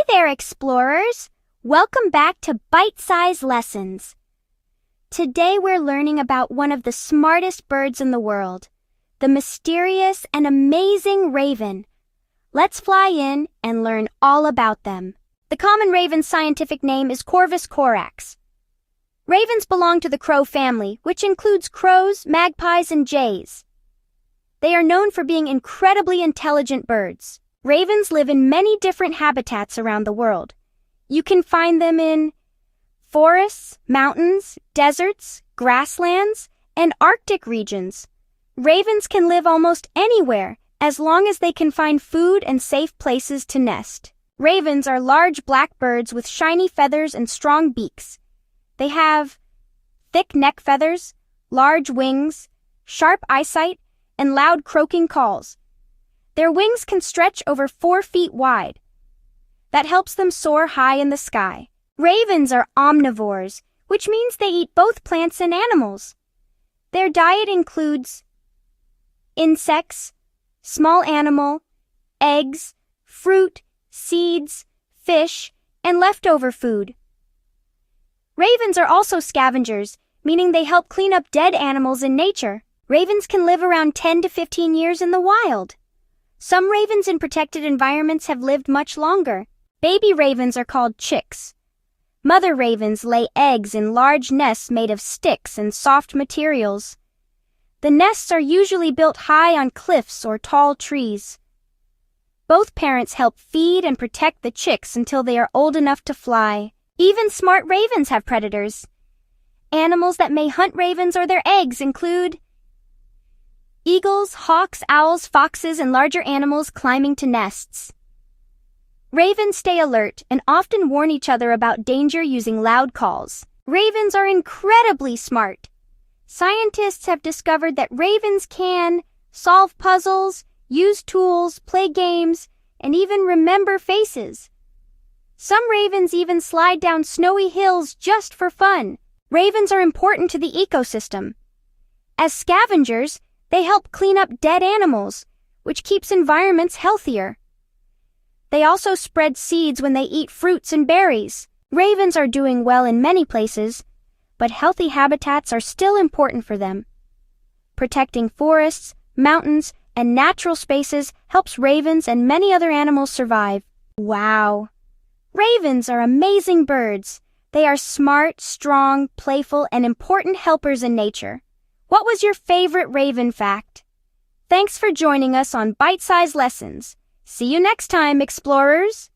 there, explorers! Welcome back to Bite-Size Lessons. Today we're learning about one of the smartest birds in the world, the mysterious and amazing raven. Let's fly in and learn all about them. The common raven's scientific name is Corvus corax. Ravens belong to the crow family, which includes crows, magpies, and jays. They are known for being incredibly intelligent birds. Ravens live in many different habitats around the world. You can find them in forests, mountains, deserts, grasslands, and Arctic regions. Ravens can live almost anywhere as long as they can find food and safe places to nest. Ravens are large black birds with shiny feathers and strong beaks. They have thick neck feathers, large wings, sharp eyesight, and loud croaking calls. Their wings can stretch over 4 feet wide. That helps them soar high in the sky. Ravens are omnivores, which means they eat both plants and animals. Their diet includes insects, small animal, eggs, fruit, seeds, fish, and leftover food. Ravens are also scavengers, meaning they help clean up dead animals in nature. Ravens can live around 10 to 15 years in the wild. Some ravens in protected environments have lived much longer. Baby ravens are called chicks. Mother ravens lay eggs in large nests made of sticks and soft materials. The nests are usually built high on cliffs or tall trees. Both parents help feed and protect the chicks until they are old enough to fly. Even smart ravens have predators. Animals that may hunt ravens or their eggs include eagles, hawks, owls, foxes, and larger animals climbing to nests. Ravens stay alert and often warn each other about danger using loud calls. Ravens are incredibly smart. Scientists have discovered that ravens can solve puzzles, use tools, play games, and even remember faces. Some ravens even slide down snowy hills just for fun. Ravens are important to the ecosystem. As scavengers, they help clean up dead animals, which keeps environments healthier. They also spread seeds when they eat fruits and berries. Ravens are doing well in many places, but healthy habitats are still important for them. Protecting forests, mountains, and natural spaces helps ravens and many other animals survive. Wow! Ravens are amazing birds. They are smart, strong, playful, and important helpers in nature. What was your favorite raven fact? Thanks for joining us on Bite-Size Lessons. See you next time, explorers!